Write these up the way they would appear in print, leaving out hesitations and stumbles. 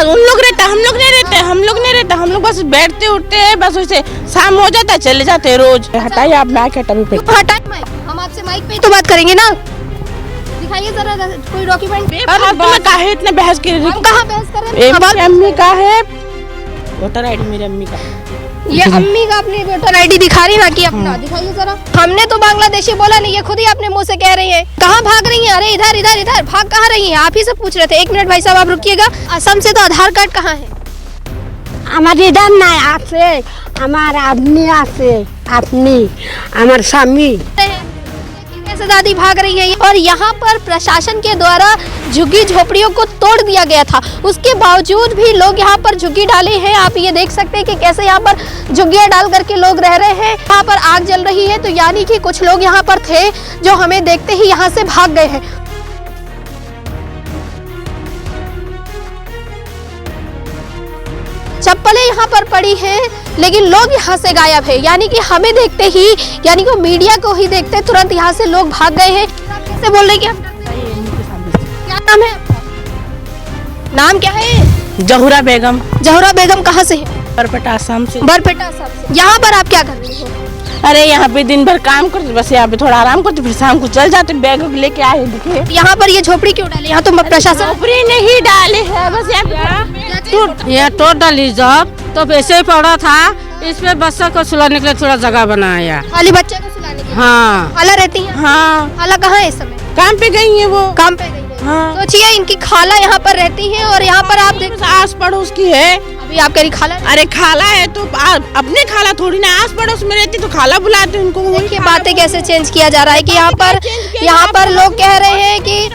उन लोग रहते, हम लोग नहीं रहते, हम लोग बस बैठते उठते हैं, बस वैसे शाम हो जाता है चले जाते हैं रोज। हटाइए आप माइक, हटाइए पे हटाइए माइक, हम आपसे माइक पे ही तो बात करेंगे ना। दिखाइए जरा कोई डॉक्यूमेंट। काहे इतने बहस कर रही? हम कहाँ बहस कर रहे हैं? अम्मी का है वोटर आईडी, मेरी अम्मी का। ये अम्मी का अपनी वोटर आईडी दिखा रही ना कि अपना दिखाइए जरा। हमने तो बांग्लादेशी बोला नहीं, ये खुद ही अपने मुंह से कह रही है। कहाँ भाग रही हैं? अरे इधर इधर इधर भाग कहाँ रही हैं? आप ही से पूछ रहे थे। 1 मिनट भाई साहब आप रुकिएगा। असम से तो आधार कार्ड कहाँ है? हमारे इधर नहीं आसे, हमारे आदमी आसे, अपनी हमारे स्वामी। कैसे दादी भाग रही है? और यहाँ पर प्रशासन के द्वारा झुग्गी झोपड़ियों को तोड़ दिया गया था, उसके बावजूद भी लोग यहाँ पर झुग्गी डाले हैं। आप ये देख सकते हैं कि कैसे यहाँ पर झुग्गियाँ डाल करके लोग रह रहे हैं। यहाँ पर आग जल रही है, तो यानी कि कुछ लोग यहाँ पर थे जो हमें देखते ही यहाँ से भाग गए हैं। चप्पलें यहाँ पर पड़ी हैं, लेकिन लोग यहाँ से गायब है। यानी कि हमें देखते ही, यानी कि मीडिया को ही देखते तुरंत यहाँ से लोग भाग गए हैं। कैसे बोल रहे हैं? क्या नाम है आपका? नाम क्या है? जहुरा बेगम। जहुरा बेगम कहाँ से है? बरपेटा आसाम से। बरपेटा आसाम से। यहाँ पर आप क्या कर रही हो? अरे यहाँ पे दिन भर काम करते, बस यहाँ पे थोड़ा आराम करते, फिर शाम को चल जाते। बैग लेके आए दिखे। यहाँ पर ये झोपड़ी क्यों डाली? यहाँ तो प्रशासन झोपड़ी नहीं डाले है, बस ये तोड़ डाली जब तो वैसे ही पड़ा था, इसमें बच्चा को सुलाने के लिए थोड़ा जगह बनाया। खाली बच्चे को सुलाने के लिए? हाँ। खाला रहती है? हाँ। खाला कहाँ है इस समय? काम पे गई है वो। काम पे गई है। हाँ। सोचिए इनकी खाला यहाँ पर रहती है और यहाँ पर आप देख आस पड़ोस की है। अभी आप कह रही खाला। अरे खाला है तो अपने खाला थोड़ी ना, आस पड़ोस में रहती तो खाला बुलाते उनको। देखिए बातें कैसे चेंज किया जा रहा है कि यहाँ पर लोग कह रहे हैं कि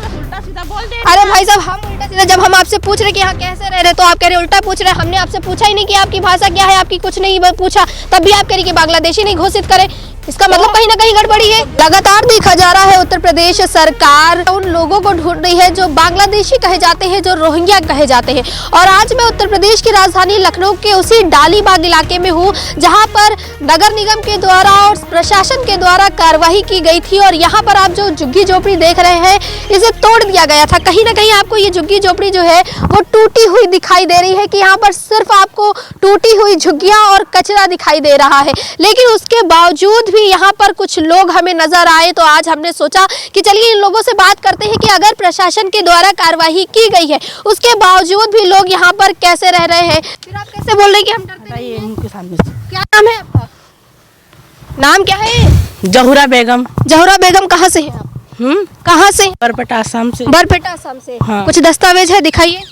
अरे भाई साहब हम उल्टा सीधा, जब हम आपसे पूछ रहे कि यहाँ कैसे रह रहे तो आप कह रहे उल्टा पूछ रहे। हमने आपसे पूछा ही नहीं कि आपकी भाषा क्या है, आपकी कुछ नहीं पूछा, तब भी आप कह रही कि बांग्लादेशी नहीं घोषित करें। इसका मतलब कहीं ना कहीं गड़बड़ी है। लगातार देखा जा रहा है उत्तर प्रदेश सरकार उन लोगों को ढूंढ रही है जो बांग्लादेशी कहे जाते हैं, जो रोहिंग्या कहे जाते हैं। और आज मैं उत्तर प्रदेश की राजधानी लखनऊ के उसी डालीबाग इलाके में हूँ, जहाँ पर नगर निगम के द्वारा और प्रशासन के द्वारा कार्रवाई की गई थी। और यहाँ पर आप जो झुग्गी झोपड़ी देख रहे हैं, इसे तोड़ दिया गया था। कहीं ना कहीं आपको ये झुग्गी झोपड़ी जो है वो टूटी हुई दिखाई दे रही है कि यहाँ पर सिर्फ आपको टूटी हुई झुग्गियां और कचरा दिखाई दे रहा है। लेकिन उसके बावजूद भी यहाँ पर कुछ लोग हमें नजर आए, तो आज हमने सोचा कि चलिए इन लोगों से बात करते हैं कि अगर प्रशासन के द्वारा कार्रवाई की गई है, उसके बावजूद भी लोग यहाँ पर कैसे रह रहे हैं। फिर आप कैसे बोल रहे हैं कि हम डरते नहीं हैं? क्या नाम है आपका? नाम क्या है? जहुरा बेगम। जहुरा बेगम कहाँ से है आप? कहाँ से? बरपेटा आसाम से। बरपेटा आसाम से। हाँ। कुछ दस्तावेज है दिखाइए।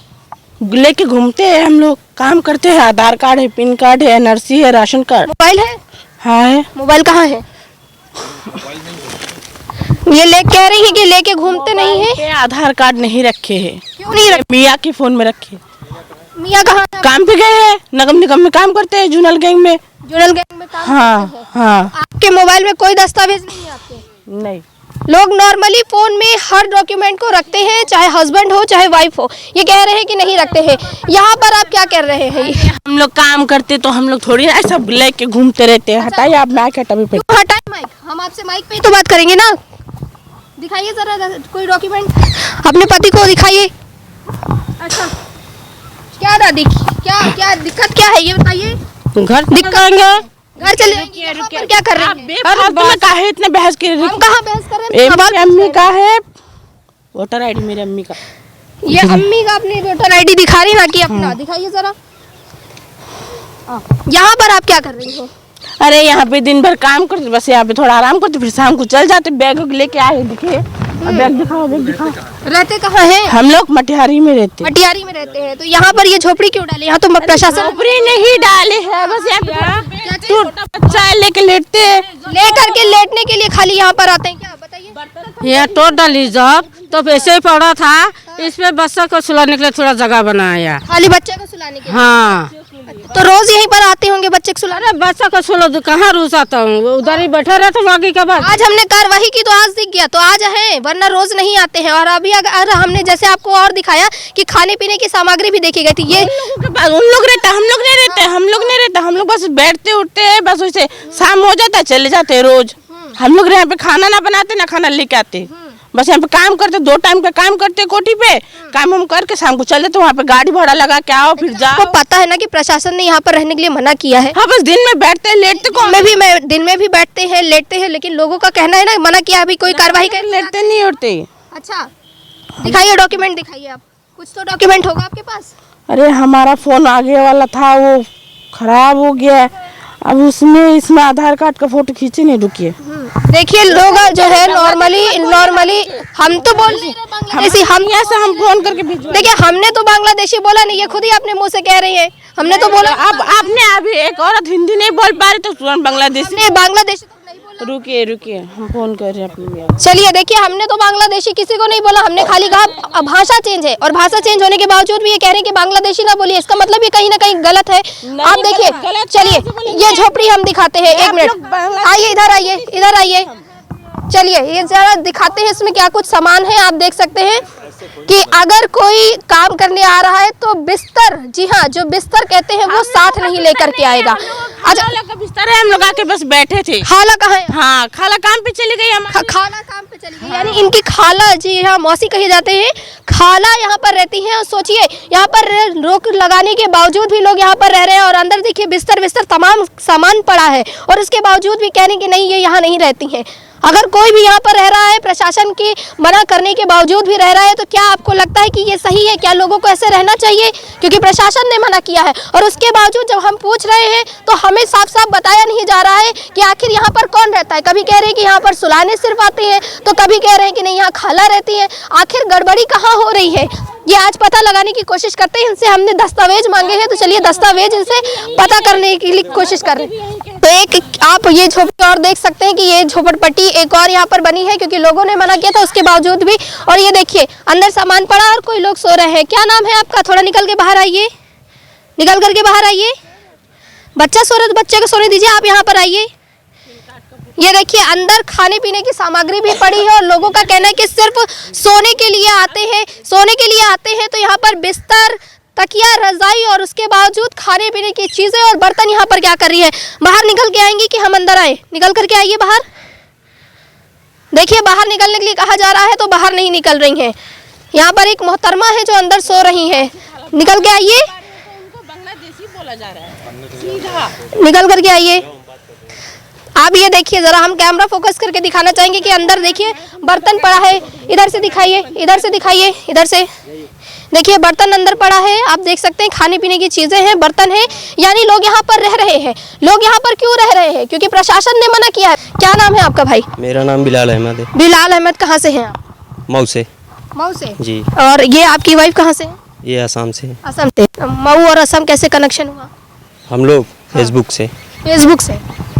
लेके घूमते हैं हम लोग, काम करते हैं। आधार कार्ड है, पिन कार्ड है, एनआरसी है, राशन कार्ड। मोबाइल है? हाँ है। मोबाइल कहाँ है? ये ले कह रही है कि लेके घूमते नहीं है। आधार कार्ड नहीं रखे हैं। क्यों नहीं रखे? मियाँ के फोन में रखे। मियाँ कहाँ? काम पे गए हैं, नगर निगम में काम करते हैं, जूनल गैंग में। जूनल गैंग में काम हाँ करते हैं। हाँ। आपके मोबाइल में कोई दस्तावेज नहीं है आपके? नहीं। लोग नॉर्मली फोन में हर डॉक्यूमेंट को रखते हैं, चाहे हस्बैंड हो चाहे वाइफ हो। ये कह रहे हैं कि नहीं रखते हैं। यहाँ पर आप क्या कर रहे हैं? हम लोग काम करते तो हम लोग थोड़ी ऐसा लेके घूमते रहते हैं। हटाइए आप माइक, हटाइए पे। हटाइए माइक, हम आपसे माइक पे ही तो बात करेंगे ना। दिखाइए जरा कोई डॉक्यूमेंट, अपने पति को दिखाइए। अच्छा क्या दादी, क्या क्या दिक्कत क्या है ये बताइए। घर दिखाएंगे, घर चले। क्या कर रहे हैं? काहे इतने बहस कर रही? हम कहाँ बहस कर रहे हैं? अम्मी का है वोटर आईडी, मेरी अम्मी का। ये अम्मी का अपनी वोटर आईडी दिखा रही ना कि अपना दिखाइए जरा। यहाँ पर आप क्या कर रही हो? अरे यहाँ पे दिन भर काम करते, बस यहाँ पे थोड़ा आराम करते, फिर शाम को चल जाते। बैग लेके आए दिखे। बैग दिखाओ, बैग दिखाओ। रहते कहाँ हैं? हम लोग मटिहारी में रहते। मटिहारी में रहते हैं, तो यहाँ पर ये झोपड़ी क्यों डाली? यहाँ तो प्रशासन झोपड़ी नहीं डाले है, बस यहाँ छोटा बच्चा लेके लेटते हैं। लेकर के लेटने के लिए खाली यहाँ पर आते हैं क्या? बताइए। ये तोड़ डाली जब तो वैसे ही पड़ा था, इसमें बच्चा को सुलाने के लिए थोड़ा जगह बनाया। खाली बच्चे को सुलाने के लिए? हाँ। तो रोज यहीं पर आते होंगे बच्चे को सुलाने? बच्चा को सुला दो, कहाँ रूस आता हूँ, उधर ही बैठा रहता हूँ आगे के बाद। आज हमने कार्रवाई की तो आज दिख गया, तो आज है, वरना रोज नहीं आते हैं। और अभी अगर हमने जैसे आपको और दिखाया कि खाने पीने की सामग्री भी देखी गई थी। ये उन लोग रहते, हम लोग नहीं रहते, हम लोग बस बैठते उठते हैं, बस वैसे शाम हो जाता है चले जाते हैं रोज। हम लोग यहाँ पे खाना ना बनाते ना खाना लेके आते, बस यहाँ पे काम करते, 2 टाइम का काम करते कोठी पे, काम हम करके शाम को चले तो वहाँ पे गाड़ी भाड़ा लगा के आओ फिर जाओ। आपको पता है ना कि प्रशासन ने यहाँ पर रहने के लिए मना किया है। हाँ बस दिन में बैठते हैं, लेटते कौन? दिन में भी बैठते हैं, लेटते हैं, लेकिन लोगों का कहना है ना मना किया, अभी कोई कार्रवाई कर। लेटते नहीं होते। अच्छा दिखाइए डॉक्यूमेंट, दिखाइए आप, कुछ तो डॉक्यूमेंट होगा आपके पास। अरे हमारा फोन आगे वाला था वो खराब हो गया है, अब इसमें आधार कार्ड का फोटो खींचे नहीं, रुकिए। देखिए लोग जो है नॉर्मली हम तो बोल रहे हैं बांग्लादेशी, हम यहाँ से हम फोन करके भेजो। देखिए हमने तो बांग्लादेशी बोला नहीं, ये खुद ही अपने मुंह से कह रही है, हमने तो बोला। अब आपने अभी एक औरत हिंदी नहीं बोल पा रही तो तुरंत बांग्लादेशी। हमने बांग्लादेशी तो नहीं बोला। रुकिए हम फोन कर रहे हैं अपनी। चलिए देखिए, हमने तो बांग्लादेशी किसी को नहीं बोला, हमने खाली कहा भाषा चेंज है, और भाषा चेंज होने के बावजूद भी ये कह रहे हैं कि बांग्लादेशी ना बोलिए, इसका मतलब ये कहीं ना कहीं गलत है। आप देखिए, चलिए ये झोपड़ी हम दिखाते हैं, 1 मिनट आइए, इधर आइए, चलिए ये जरा दिखाते हैं इसमें क्या कुछ सामान है। आप देख सकते हैं कि अगर कोई काम करने आ रहा है तो बिस्तर, जी हाँ, जो बिस्तर कहते हैं वो साथ नहीं लेकर के आएगा। अच्छा का बिस्तर है, हम लोग आके बस बैठे थे। खाला कहाँ है? हाँ खाला काम पे चली गई हमारी। खाला काम पे चली गई, यानी इनकी खाला, जी हाँ मौसी कही जाते हैं, खाला यहाँ पर रहती हैं। और सोचिए यहाँ पर रोक लगाने के बावजूद भी लोग यहाँ पर रह रहे हैं, और अंदर देखिए बिस्तर तमाम सामान पड़ा है, और उसके बावजूद भी कह रहे हैं कि नहीं ये यहाँ नहीं रहती हैं। अगर कोई भी यहाँ पर रह रहा है, प्रशासन की मना करने के बावजूद भी रह रहा है, तो क्या आपको लगता है कि ये सही है? क्या लोगों को ऐसे रहना चाहिए? क्योंकि प्रशासन ने मना किया है, और उसके बावजूद जब हम पूछ रहे हैं तो हमें साफ साफ बताया नहीं जा रहा है कि आखिर यहाँ पर कौन रहता है। कभी कह रहे हैं कि यहाँ पर सुलाने सिर्फ आते हैं, तो कभी कह रहे हैं कि नहीं यहाँ खाला रहती है। आखिर गड़बड़ी कहाँ हो रही है, ये आज पता लगाने की कोशिश करते हैं। इनसे हमने दस्तावेज मांगे हैं, तो चलिए दस्तावेज इनसे पता करने की कोशिश कर रहे हैं। तो एक आप ये झोपड़ी और देख सकते हैं कि ये झोपड़पट्टी एक और यहाँ पर बनी है, क्योंकि लोगों ने मना किया था उसके बावजूद भी। और ये देखिए अंदर सामान पड़ा और कोई लोग सो रहे हैं। क्या नाम है आपका? थोड़ा निकल के बाहर आइए, निकल करके बाहर आइए। बच्चा सो रहा है तो बच्चे को सोने दीजिए, आप यहाँ पर आइए। ये देखिए अंदर खाने पीने की सामग्री भी पड़ी है, और लोगों का कहना है कि सिर्फ सोने के लिए आते हैं, तो यहाँ पर बिस्तर, तकिया, रजाई और उसके बावजूद खाने पीने की चीज़ें और बर्तन यहाँ पर क्या कर रही है? बाहर निकल के आएंगी कि हम अंदर आए? निकल करके आइए बाहर। देखिए बाहर निकलने के लिए कहा जा रहा है तो बाहर नहीं निकल रही हैं। यहाँ पर एक मोहतरमा है जो अंदर सो रही है, निकल के आइए, बांग्लादेशी बोला जा रहा है, निकल करके आइए। आप ये देखिए, जरा हम कैमरा फोकस करके दिखाना चाहेंगे कि अंदर देखिए बर्तन पड़ा है। इधर से दिखाइए, इधर से देखिए बर्तन अंदर पड़ा है। आप देख सकते हैं खाने पीने की चीजें हैं, बर्तन है, यानी लोग यहाँ पर रह रहे हैं। लोग यहाँ पर क्यों रह रहे हैं? क्योंकि प्रशासन ने मना किया है। क्या नाम है आपका भाई? मेरा नाम बिलाल अहमद है। बिलाल अहमद, कहाँ से हैं आप? मऊ से। मऊ से जी। और ये आपकी वाइफ कहाँ से है? ये असम से। असम से। मऊ और असम कैसे कनेक्शन हुआ? हम लोग फेसबुक से। फेसबुक से?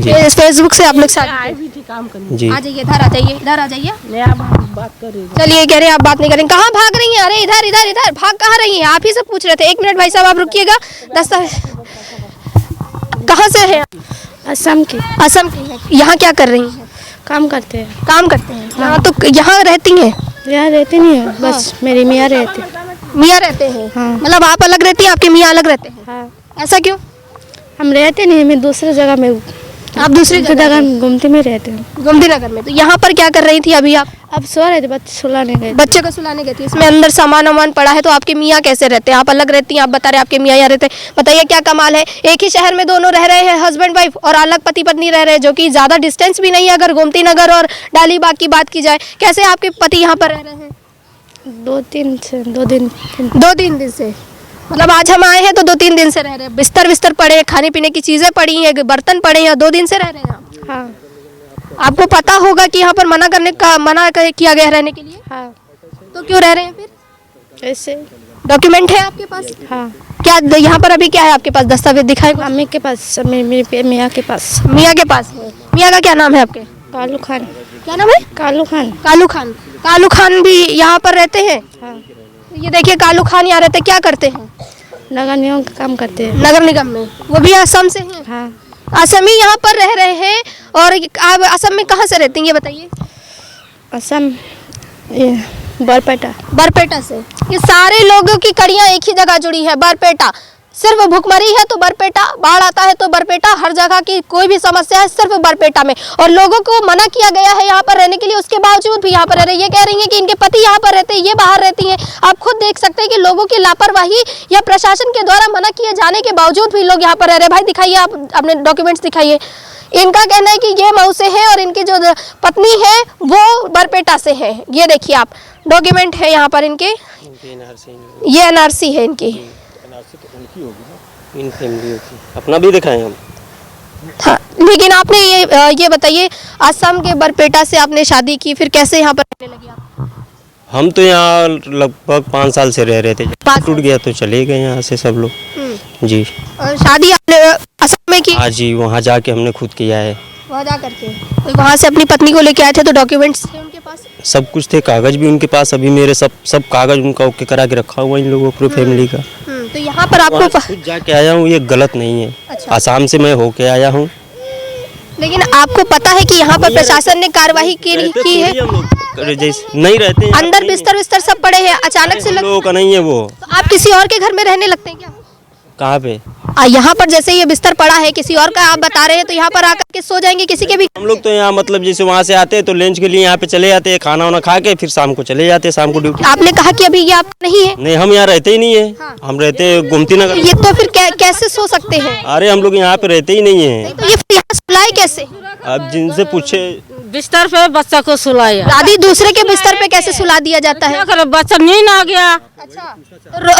फेसबुक से आप लोग आए भी थी काम करने। जी। आ जाइए, इधर आ जाइए, इधर आ जाइए। मैं आप बात कर रही हूँ। चलिए, कह रहे हैं आप बात नहीं करेंगे। कहाँ भाग रही हैं? अरे इधर इधर इधर भाग कहाँ रही हैं? आप ही से पूछ रहे थे। 1 मिनट भाई साहब आप रुकिएगा। दस्तावेज कहाँ से हैं? असम की। असम की हैं। यहाँ क्या कर रही हैं? काम करते हैं। काम करते हैं। यहाँ तो यहाँ रहती हैं? यहाँ रहते नहीं है, बस मेरी मियाँ रहती। मियाँ रहते हैं? हाँ। मतलब आप अलग रहती हैं, आपके मियाँ अलग रहते हैं? हाँ। ऐसा क्यों? हम रहते नहीं, मैं दूसरी जगह में, आप दूसरी जगह गुमती में रहते हैं। गोमती नगर में। तो यहाँ पर क्या कर रही थी अभी आप? अब सो रहे थे, बच्चे सुलाने गए। बच्चे को सुलाने गई थी। इसमें अंदर सामान वामान पड़ा है, तो आपके मियाँ कैसे रहते हैं? आप अलग रहती हैं, आप बता रहे आपके मियाँ यहाँ रहते हैं। बताइए क्या कमाल है, एक ही शहर में दोनों रह रहे हैं, हस्बैंड वाइफ, और अलग पति पत्नी रह रहे हैं, जो कि ज़्यादा डिस्टेंस भी नहीं है। अगर गोमती नगर और डालीबाग की बात की जाए, कैसे आपके पति यहाँ पर रह रहे हैं? 2-3 दिन से। मतलब आज हम आए हैं तो 2-3 दिन से रह रहे हैं। बिस्तर पड़े, खाने पीने की चीज़ें पड़ी हैं, बर्तन पड़े हैं, 2 दिन से रह रहे हैं आप? हाँ। आपको पता होगा कि यहाँ पर मना किया गया रहने के लिए? हाँ। तो क्यों रह रहे हैं फिर? ऐसे। डॉक्यूमेंट है आपके पास? हाँ। क्या यहाँ पर अभी क्या है आपके पास? दस्तावेज दिखाए? मम्मी के पास, मेरे मियाँ के पास। मियाँ के पास है। मियाँ का क्या नाम है आपके? कालू खान। क्या नाम है? कालू खान। कालू खान। कालू खान भी यहाँ पर रहते हैं? हाँ। ये देखिए कालू खान यहाँ रहते, क्या करते हैं? नगर निगम का काम करते हैं। नगर निगम में। वो भी असम से हैं? हाँ। असमी यहाँ पर रह रहे हैं। और आप असम में कहाँ से रहती हैं ये बताइए? असम, बरपेटा। बरपेटा से। ये सारे लोगों की कड़ियाँ एक ही जगह जुड़ी है, बरपेटा। सिर्फ भुखमरी है तो बरपेटा, बाढ़ आता है तो बरपेटा, हर जगह की कोई भी समस्या है सिर्फ बरपेटा में। और लोगों को मना किया गया है यहाँ पर रहने के लिए, उसके बावजूद भी यहाँ पर रह रहे हैं। ये कह रही हैं कि इनके पति यहाँ पर रहते हैं, ये बाहर रहती हैं। आप खुद देख सकते हैं कि लोगों की लापरवाही या प्रशासन के द्वारा मना किए जाने के बावजूद भी लोग यहाँ पर रह रहे हैं। भाई दिखाइए, आप अपने डॉक्यूमेंट्स दिखाइए। इनका कहना है कि ये मऊ से है और इनकी जो पत्नी है वो बरपेटा से है। ये देखिए आप, डॉक्यूमेंट है यहाँ पर इनके, ये एनआरसी है इनकी। इन फैमिलियों की अपना भी दिखाएं हम। हाँ, लेकिन आपने ये बताइए, असम के बरपेटा से आपने शादी की, फिर कैसे यहाँ पर रहने लगी आप? हम तो यहाँ लगभग 5 साल से रह रहे थे, टूट गया तो चले गए यहाँ से सब लोग जी। और शादी आपने असम में की? हाँ जी, वहाँ जाके हमने खुद किया है। वहाँ जा करके तो वहाँ से अपनी पत्नी को लेके आए थे, तो डॉक्यूमेंट्स थे उनके पास? सब कुछ थे, कागज भी उनके पास। अभी मेरे सब कागज उनका ओके करा के रखा हुआ इन लोगों पूरी फैमिली का। तो यहाँ पर आपको खुद जाके आया हूँ, ये गलत नहीं है। अच्छा। आसाम से मैं होके आया हूँ। लेकिन आपको पता है कि यहाँ पर प्रशासन ने कार्रवाई की है? जैसे नहीं रहते हैं, अंदर बिस्तर सब पड़े हैं, अचानक से लोगों का नहीं है वो। तो आप किसी और के घर में रहने लगते हैं क्या? कहाँ पे? यहाँ पर जैसे ये बिस्तर पड़ा है किसी और का, आप बता रहे हैं, तो यहाँ पर आकर के सो जाएंगे किसी के भी? हम लोग तो यहाँ मतलब जैसे वहाँ से आते हैं तो लंच के लिए यहाँ पे चले जाते हैं, खाना वाना खा के फिर शाम को चले जाते हैं, शाम को ड्यूटी। आपने कहा कि अभी ये आपका नहीं है? नहीं, हम यहाँ रहते ही नहीं है। हाँ। हम रहते हैं गोमती नगर। ये तो फिर कैसे सो सकते हैं? अरे हम लोग यहाँ पे रहते ही नहीं है। तो ये फिर यहाँ सुलाए कैसे? अब जिनसे पूछे, बिस्तर पे बच्चा को सुलाया। दादी, दूसरे के बिस्तर पे कैसे सुला दिया जाता है? क्या करे, बच्चा नींद आ गया। अच्छा,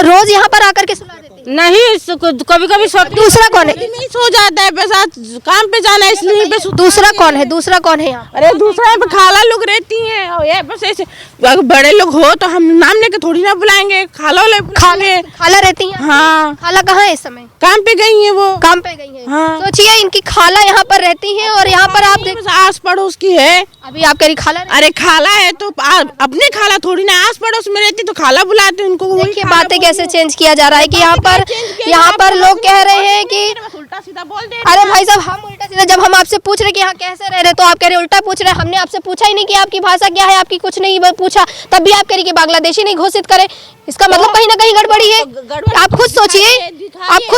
रोज यहाँ पर आकर के सुला देते हैं? नहीं, कभी कभी दूसरा कौन है? नहीं सो जाता है, बस आज काम पे जाना है इसलिए बस। दूसरा कौन है? दूसरा कौन है यहाँ? अरे दूसरा पे खाला लोग रहती हैं और ये बस ऐसे अगर बड़े लोग हो तो हम नाम लेके थोड़ी ना बुलाएंगे, खाला वाले बुलाएंगे। खाला रहती हैं? हाँ। खाला कहाँ है इस समय? काम पे गई है वो। काम पे गई है? हाँ। सोचिए, इनकी खाला यहाँ पर रहती है और यहाँ पर आप बस आस पड़ोस की है। अभी आप कह रही खाला? अरे खाला है तो अपने खाला थोड़ी ना, आस पड़ोस में रहती तो खाला बुलाते उनको। देखिए बातें कैसे चेंज किया जा रहा है कि यहाँ पर लोग कह रहे हैं कि उल्टा सीधा बोल दे। अरे भाई साहब, हम उल्टा सीधा, जब हम आपसे पूछ रहे कि यहाँ कैसे रह रहे तो आप कह रहे उल्टा पूछ रहे। हमने आपसे पूछा ही नहीं कि आपकी भाषा क्या है, आपकी कुछ नहीं पूछा, तब भी आप कह रही कि बांग्लादेशी नहीं घोषित करे। इसका मतलब कहीं ना कहीं गड़बड़ी है। आप खुद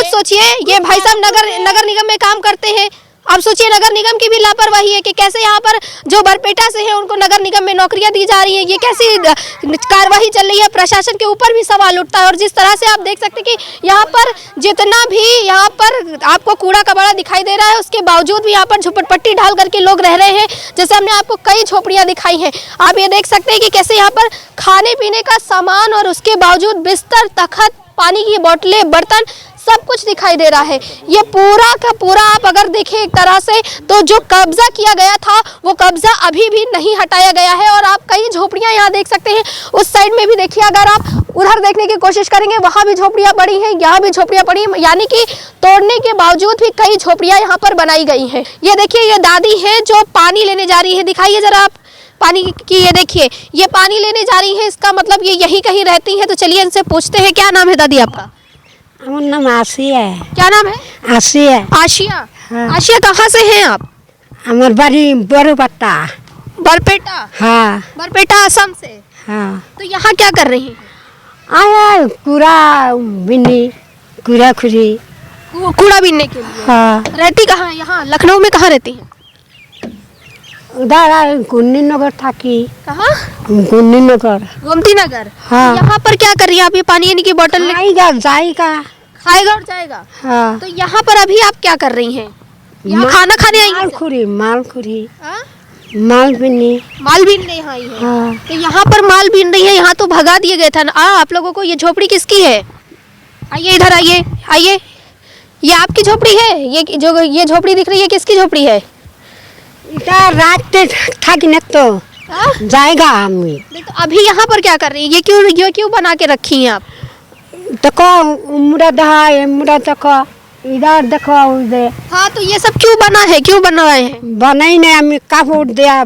सोचिए, ये भाई साहब नगर निगम में काम करते हैं। आप सोचिए, नगर निगम की भी लापरवाही है कि कैसे यहाँ पर जो बरपेटा से है उनको नगर निगम में नौकरियां दी जा रही है। ये कैसी कार्रवाई चल रही है? प्रशासन के ऊपर भी सवाल उठता है। और जिस तरह से आप देख सकते हैं कि यहाँ पर जितना भी यहाँ पर आपको कूड़ा कबाड़ा दिखाई दे रहा है, उसके बावजूद भी यहाँ पर झोपड़पट्टी डाल करके लोग रह रहे हैं। जैसे हमने आपको कई झोपड़ियाँ दिखाई हैं, आप ये देख सकते हैं कि कैसे यहाँ पर खाने पीने का सामान और उसके बावजूद बिस्तर, तखत, पानी की बोतलें, बर्तन सब कुछ दिखाई दे रहा है। ये पूरा का पूरा आप अगर देखें एक तरह से तो जो कब्जा किया गया था वो कब्जा अभी भी नहीं हटाया गया है। और आप कई झोपड़ियां यहाँ देख सकते हैं। उस साइड में भी देखिए, अगर आप उधर देखने की कोशिश करेंगे वहाँ भी झोपड़ियां पड़ी हैं, यहाँ भी झोपड़ियां पड़ी हैं, यानी कि तोड़ने के बावजूद भी कई झोपड़ियां यहाँ पर बनाई गई हैं। ये देखिए, ये दादी है जो पानी लेने जा रही है, दिखाइए जरा आप पानी की। ये देखिए, ये पानी लेने जा रही है, इसका मतलब ये यहीं कहीं रहती है। तो चलिए इनसे पूछते हैं, क्या नाम है दादी आपका? हमारा नाम आसिया है। क्या नाम है? आसिया। आशिया। हाँ। आशिया, कहाँ से हैं आप? हमार बारी बरपेटा। बरपेटा? हाँ। बरपेटा असम से? हाँ। तो यहाँ क्या कर रही हैं? आया कूड़ा बिन्नी, कूड़ा खुरी। कूड़ा बीनने के लिए? हाँ। रहती कहाँ है? यहाँ लखनऊ में कहाँ रहती हैं? उधर गुन्नी नगर था कि कहाँ? गुन्नी नगर। गोमती नगर? हाँ। यहाँ पर क्या कर रही है आप? ये पानी यानी की बोतल आएगा जाएगा। खाएगा और जाएगा? हाँ। तो यहाँ पर अभी आप क्या कर रही हैं? यहाँ खाना खाने आई हैं? माल खुरी हाँ? माल बिन्नी। माल बीनने यहाँ आई है? हाँ। तो यहाँ पर माल बीन रही है, यहाँ तो भगा दिए गए थे ना आप लोगों को। ये झोपड़ी किसकी है? आइए इधर, आइए। ये आपकी झोपड़ी है? ये झोपड़ी दिख रही है, किसकी झोपड़ी है? इधर रात था कि न तो जाएगा हम। तो अभी यहाँ पर क्या कर रही है? ये क्यों बना के रखी हैं आप? देखो मुड़ा दहा, मुड़ा देखो, इधर देखो उधर। हाँ, तो ये सब क्यों बना है, क्यों बनवाए हैं? बनाई नहीं, हमें काफ उठ दिया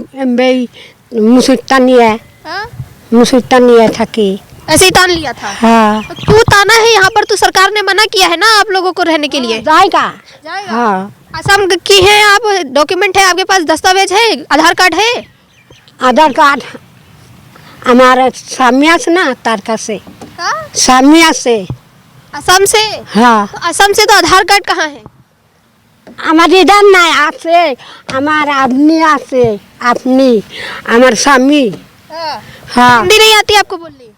मुसुतानी है। हाँ? मुसुतानी है था कि ऐसे ही तान लिया था? हाँ। तो क्यों ताना है? यहाँ पर तो सरकार ने मना किया है ना आप लोगों को रहने के लिए। जाएगा। हाँ। असम की है आप? डॉक्यूमेंट है आपके पास? दस्तावेज है? आधार कार्ड है? आधार कार्ड हमारे सामिया से ना, तारका से। हाँ? सामिया से। असम से? हाँ तो असम से तो आधार कार्ड कहाँ है? हमारे इधर नहीं आसे, हमारा आदमी आसे, अपनी हमारे स्वामी। हाँ हिंदी नहीं आती आपको बोलनी?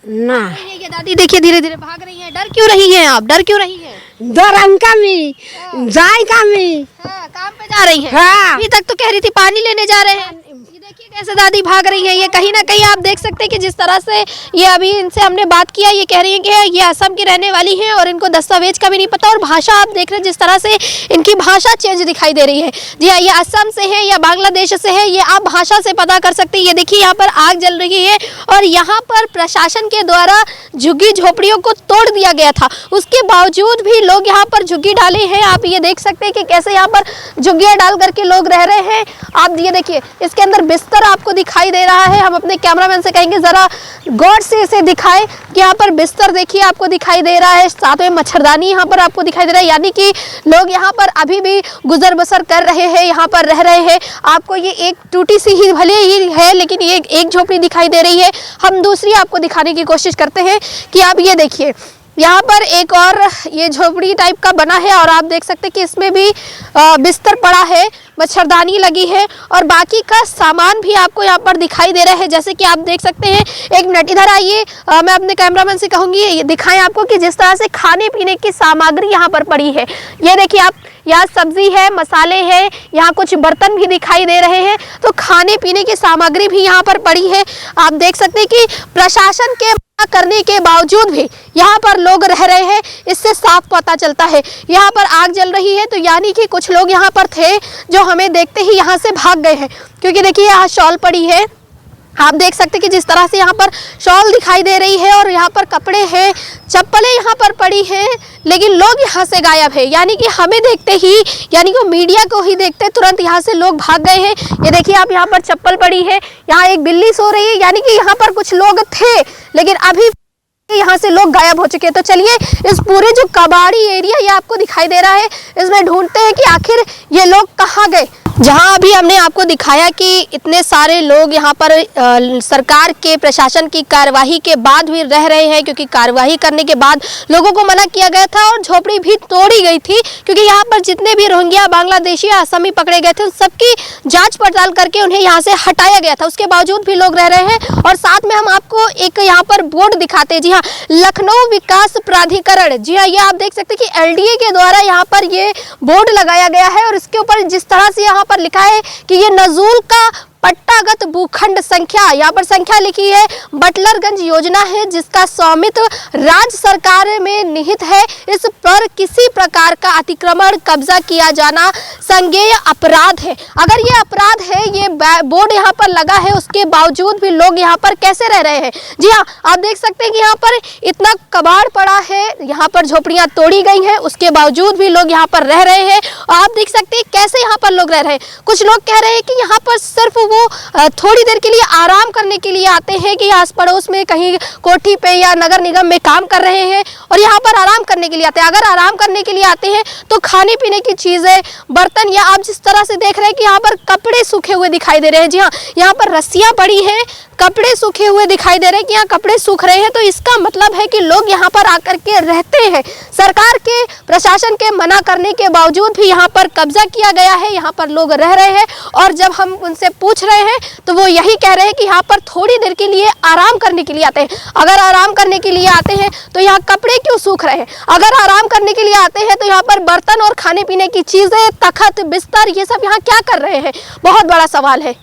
ना नहीं, ये दादी देखिए धीरे धीरे भाग रही हैं। डर क्यों रही हैं आप? डर क्यों रही हैं? दरम कमी जाय कमी। हाँ, काम पे जा रही हैं। हाँ अभी तक तो कह रही थी पानी लेने जा रहे हैं। ये देखिए कैसे दादी भाग रही हैं। ये कहीं ना कहीं आप देख सकते हैं कि जिस तरह से ये अभी इनसे हमने बात किया, ये कह रही हैं कि ये असम की रहने वाली हैं और इनको दस्तावेज का भी नहीं पता, और भाषा आप देख रहे हैं जिस तरह से इनकी भाषा चेंज दिखाई दे रही है। जी हाँ, ये असम से है या बांग्लादेश से है, ये आप भाषा से पता कर सकते हैं। ये देखिए यहाँ पर आग जल रही है और यहाँ पर प्रशासन के द्वारा झुग्गी झोपड़ियों को तोड़ दिया गया था, उसके बावजूद भी लोग यहाँ पर झुग्गी डाले हैं। आप ये देख सकते हैं कि कैसे यहाँ पर झुग्गियाँ डाल करके लोग रह रहे हैं। आप ये देखिए इसके अंदर बिस्तर आपको दिखाई दे रहा है। हम अपने कैमरामैन से कहेंगे जरा गौर से इसे दिखाएं कि यहाँ पर बिस्तर देखिए आपको दिखाई दे रहा है, साथ में मच्छरदानी यहाँ पर आपको दिखाई दे रहा है, यानी कि लोग यहाँ पर अभी भी गुजर बसर कर रहे हैं, यहाँ पर रह रहे हैं। आपको ये एक टूटी सी ही भले ही है, लेकिन ये एक झोपड़ी दिखाई दे रही है। हम दूसरी आपको दिखाने की कोशिश करते हैं कि आप ये देखिए यहाँ पर एक और ये झोपड़ी टाइप का बना है और आप देख सकते हैं कि इसमें भी बिस्तर पड़ा है, मच्छरदानी लगी है और बाकी का सामान भी आपको यहाँ पर दिखाई दे रहा है। जैसे कि आप देख सकते हैं, एक मिनट इधर आइए, मैं अपने कैमरामैन से कहूँगी ये दिखाएं आपको कि जिस तरह से खाने पीने की सामग्री यहाँ पर पड़ी है। ये देखिए आप, यहाँ सब्जी है, मसाले हैं, यहाँ कुछ बर्तन भी दिखाई दे रहे हैं, तो खाने पीने की सामग्री भी यहाँ पर पड़ी है। आप देख सकते हैं कि प्रशासन के करने के बावजूद भी यहाँ पर लोग रह रहे हैं, इससे साफ पता चलता है। यहाँ पर आग जल रही है तो यानी कि कुछ लोग यहाँ पर थे जो हमें देखते ही यहाँ से भाग गए हैं, क्योंकि देखिए यहाँ शॉल पड़ी है। आप देख सकते हैं कि जिस तरह से यहाँ पर शॉल दिखाई दे रही है और यहाँ पर कपड़े हैं, चप्पलें यहाँ पर पड़ी हैं, लेकिन लोग यहाँ से गायब है। यानी कि हमें देखते ही, यानी कि मीडिया को ही देखते तुरंत यहाँ से लोग भाग गए हैं। ये देखिए आप, यहाँ पर चप्पल पड़ी है, यहाँ एक बिल्ली सो रही है, यानी कि यहाँ पर कुछ लोग थे लेकिन अभी यहाँ से लोग गायब हो चुके हैं। तो चलिए इस पूरे जो कबाड़ी एरिया ये आपको दिखाई दे रहा है, इसमें ढूंढते हैं कि आखिर ये लोग कहाँ गए। जहाँ अभी हमने आपको दिखाया कि इतने सारे लोग यहाँ पर सरकार के प्रशासन की कार्यवाही के बाद भी रह रहे हैं, क्योंकि कार्यवाही करने के बाद लोगों को मना किया गया था और झोपड़ी भी तोड़ी गई थी, क्योंकि यहाँ पर जितने भी रोहिंग्या, बांग्लादेशी, असमी पकड़े गए थे उन सबकी जांच पड़ताल करके उन्हें यहाँ से हटाया गया था। उसके बावजूद भी लोग रह रहे हैं। और साथ में हम आपको एक यहाँ पर बोर्ड दिखाते हैं। जी हाँ, लखनऊ विकास प्राधिकरण, जी हाँ, ये आप देख सकते हैं कि LDA के द्वारा यहाँ पर ये बोर्ड लगाया गया है और इसके ऊपर जिस तरह से यहाँ पर लिखा है कि ये नजूल का पट्टागत भूखंड संख्या, यहाँ पर संख्या लिखी है, बटलरगंज योजना है जिसका स्वामित्व राज्य सरकार में निहित है। इस पर किसी प्रकार का अतिक्रमण, कब्जा किया जाना संज्ञेय अपराध है। अगर ये अपराध है, ये बोर्ड यहाँ पर लगा है, उसके बावजूद भी लोग यहाँ पर कैसे रह रहे हैं। जी हाँ, आप देख सकते हैं कि यहाँ पर इतना कबाड़ पड़ा है, यहाँ पर झोपड़ियाँ तोड़ी गई हैं, उसके बावजूद भी लोग यहाँ पर रह रहे हैं। आप देख सकते हैं कैसे यहाँ पर लोग रह रहे हैं। कुछ लोग कह रहे हैं कि यहाँ पर सिर्फ वो थोड़ी देर के लिए आराम करने के लिए आते हैं कि आस पड़ोस में कहीं कोठी पे या नगर निगम में काम कर रहे हैं और यहाँ पर आराम करने के लिए आते हैं। अगर आराम करने के लिए आते हैं तो खाने पीने की चीज़ें, बर्तन, या आप जिस तरह से देख रहे हैं कि यहाँ पर कपड़े सूखे हुए दिखाई दे रहे हैं। जी हाँ, यहाँ पर रस्सियाँ पड़ी हैं, कपड़े सूखे हुए दिखाई दे रहे हैं कि यहाँ कपड़े सूख रहे हैं, तो इसका मतलब है कि लोग यहाँ पर आकर के रहते हैं। सरकार के, प्रशासन के मना करने के बावजूद भी यहाँ पर कब्जा किया गया है, यहाँ पर लोग रह रहे हैं। और जब हम उनसे पूछ रहे हैं तो वो यही कह रहे हैं कि यहाँ पर थोड़ी देर के लिए आराम करने के लिए आते हैं। अगर आराम करने के लिए आते हैं तो यहाँ कपड़े क्यों सूख रहे हैं? अगर आराम करने के लिए आते हैं तो यहाँ पर बर्तन और खाने पीने की चीज़ें, तखत, बिस्तर, ये सब यहाँ क्या कर रहे हैं? बहुत बड़ा सवाल है।